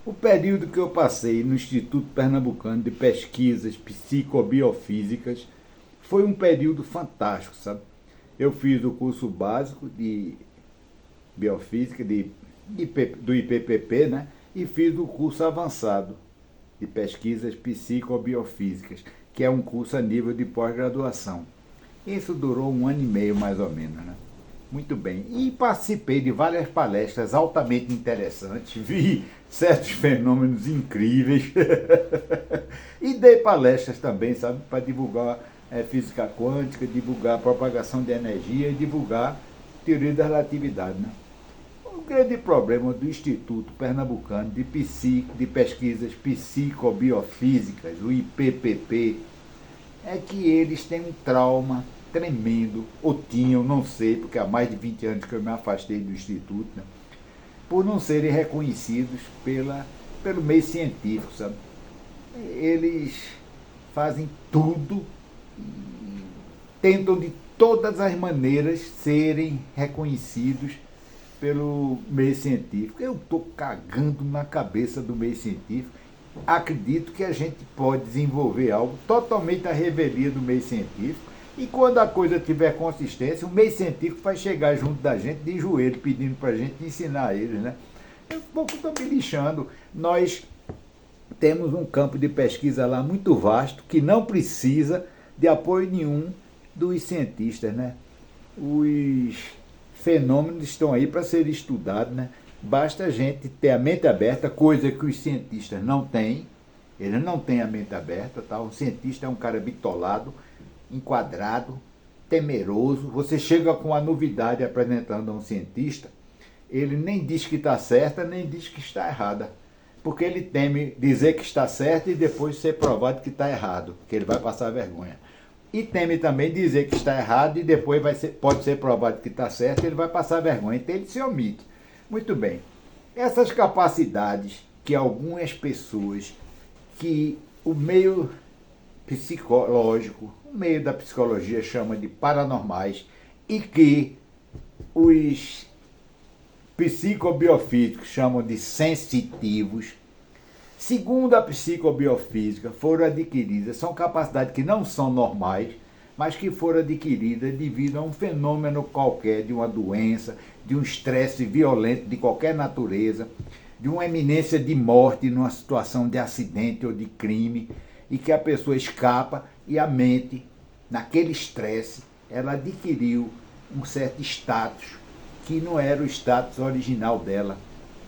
O período que eu passei no Instituto Pernambucano de Pesquisas Psicobiofísicas foi um período fantástico, sabe? Eu fiz o curso básico de biofísica do IPPP, né? E fiz o curso avançado de pesquisas psicobiofísicas, que é um curso a nível de pós-graduação. Isso durou 1 ano e meio, mais ou menos, né? Muito bem. E participei de várias palestras altamente interessantes, vi certos fenômenos incríveis e dei palestras também, sabe, para divulgar física quântica, divulgar propagação de energia e divulgar teoria da relatividade, né? O grande problema do Instituto Pernambucano de Pesquisas Psicobiofísicas, o IPPP, é que eles têm um trauma tremendo, ou tinham, não sei, porque há mais de 20 anos que eu me afastei do Instituto, né, por não serem reconhecidos pelo meio científico, sabe? Eles fazem tudo, tentam de todas as maneiras serem reconhecidos pelo meio científico. Eu estou cagando na cabeça do meio científico. Acredito que a gente pode desenvolver algo totalmente à revelia do meio científico, e quando a coisa tiver consistência, o meio científico vai chegar junto da gente de joelho, pedindo para a gente ensinar eles, né? Eu um pouco estou me lixando. Nós temos um campo de pesquisa lá muito vasto, que não precisa de apoio nenhum dos cientistas, né? Os fenômenos estão aí para serem estudados, né? Basta a gente ter a mente aberta, coisa que os cientistas não têm. Eles não têm a mente aberta, tá? O cientista é um cara bitolado, enquadrado, temeroso. Você chega com uma novidade apresentando a um cientista, ele nem diz que está certa, nem diz que está errada, porque ele teme dizer que está certo e depois ser provado que está errado, que ele vai passar vergonha. E teme também dizer que está errado e depois pode ser provado que está certo e ele vai passar vergonha. Então ele se omite. Muito bem. Essas capacidades que algumas pessoas, que o meio psicológico, o meio da psicologia chama de paranormais, e que os psicobiofísicos chamam de sensitivos, segundo a psicobiofísica, foram adquiridas, são capacidades que não são normais, mas que foram adquiridas devido a um fenômeno qualquer, de uma doença, de um estresse violento de qualquer natureza, de uma iminência de morte numa situação de acidente ou de crime, e que a pessoa escapa e a mente, naquele estresse, ela adquiriu um certo status que não era o status original dela.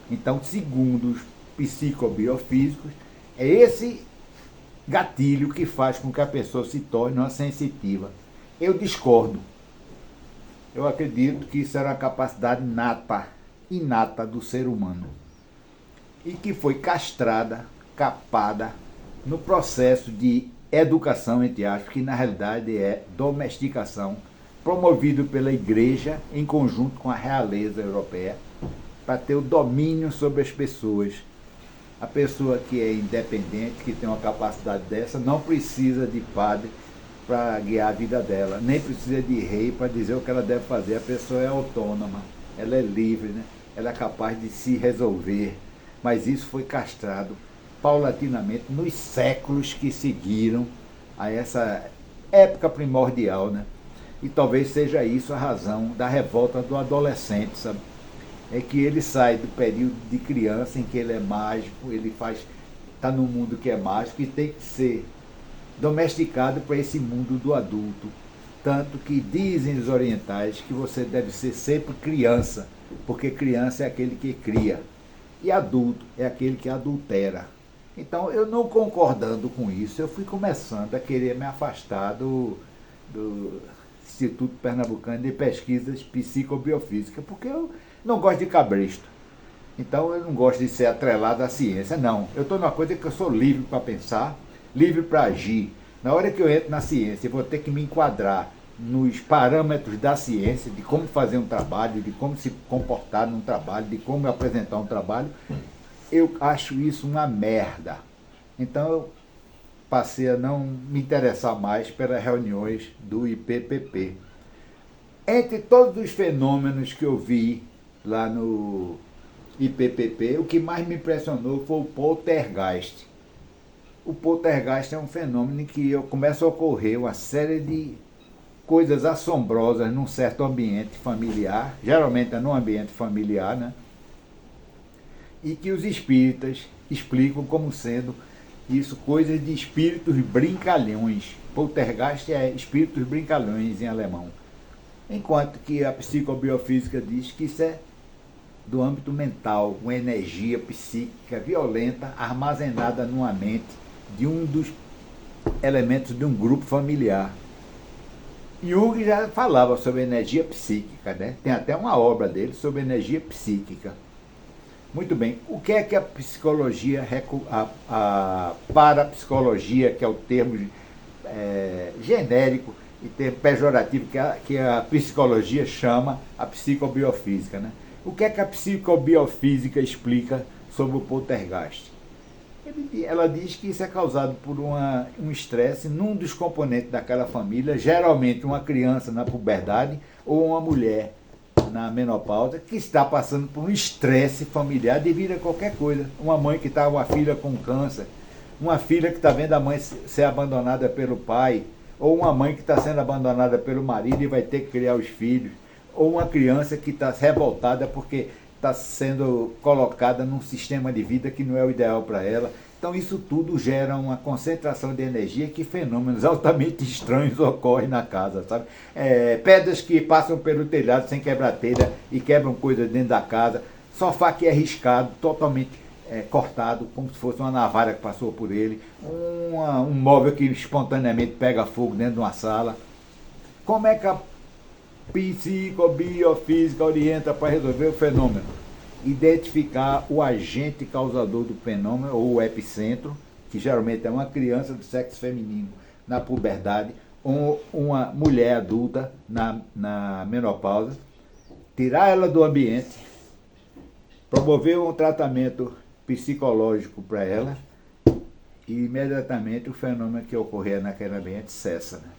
Então, segundo os psicobiofísicos, é esse gatilho que faz com que a pessoa se torne uma sensitiva. Eu discordo. Eu acredito que isso era uma capacidade inata do ser humano, e que foi castrada, capada, no processo de educação, entre aspas, que na realidade é domesticação, promovido pela Igreja em conjunto com a realeza europeia, para ter o domínio sobre as pessoas. A pessoa que é independente, que tem uma capacidade dessa, não precisa de padre para guiar a vida dela, nem precisa de rei para dizer o que ela deve fazer. A pessoa é autônoma, ela é livre, né? Ela é capaz de se resolver. Mas isso foi castrado paulatinamente nos séculos que seguiram a essa época primordial, né? E talvez seja isso a razão da revolta do adolescente, sabe? É que ele sai do período de criança em que ele é mágico, ele está num mundo que é mágico, e tem que ser domesticado para esse mundo do adulto. Tanto que dizem os orientais que você deve ser sempre criança, porque criança é aquele que cria, e adulto é aquele que adultera. Então, eu não concordando com isso, eu fui começando a querer me afastar do Instituto Pernambucano de Pesquisas Psicobiofísicas, porque eu não gosto de cabresto. Então, eu não gosto de ser atrelado à ciência, não. Eu estou numa coisa que eu sou livre para pensar, livre para agir. Na hora que eu entro na ciência, eu vou ter que me enquadrar nos parâmetros da ciência, de como fazer um trabalho, de como se comportar num trabalho, de como apresentar um trabalho. Eu acho isso uma merda. Então eu passei a não me interessar mais pelas reuniões do IPPP. Entre todos os fenômenos que eu vi lá no e PPP, o que mais me impressionou foi o poltergeist. O poltergeist é um fenômeno em que começa a ocorrer uma série de coisas assombrosas num certo ambiente familiar, geralmente é num ambiente familiar, né? E que os espíritas explicam como sendo isso coisas de espíritos brincalhões. Poltergeist é espíritos brincalhões em alemão. Enquanto que a psicobiofísica diz que isso é do âmbito mental, uma energia psíquica violenta armazenada numa mente de um dos elementos de um grupo familiar. Jung já falava sobre energia psíquica, né? Tem até uma obra dele sobre energia psíquica. Muito bem, o que é que a psicologia, a parapsicologia, que é o termo genérico e termo pejorativo que a psicologia chama a psicobiofísica, né? O que é que a psicobiofísica explica sobre o poltergeist? Ela diz que isso é causado por um estresse num dos componentes daquela família, geralmente uma criança na puberdade ou uma mulher na menopausa, que está passando por um estresse familiar devido a qualquer coisa. Uma mãe que está, uma filha com câncer, uma filha que está vendo a mãe ser abandonada pelo pai, ou uma mãe que está sendo abandonada pelo marido e vai ter que criar os filhos, ou uma criança que está revoltada porque está sendo colocada num sistema de vida que não é o ideal para ela. Então isso tudo gera uma concentração de energia que fenômenos altamente estranhos ocorrem na casa, sabe? Pedras que passam pelo telhado sem quebrar telha e quebram coisas dentro da casa, sofá que é riscado, totalmente cortado, como se fosse uma navalha que passou por ele, um móvel que espontaneamente pega fogo dentro de uma sala. Como é que a psicobiofísica orienta para resolver o fenômeno? Identificar o agente causador do fenômeno, ou o epicentro, que geralmente é uma criança do sexo feminino na puberdade, ou uma mulher adulta na menopausa, tirar ela do ambiente, promover um tratamento psicológico para ela, e imediatamente o fenômeno que ocorrer naquele ambiente cessa, né?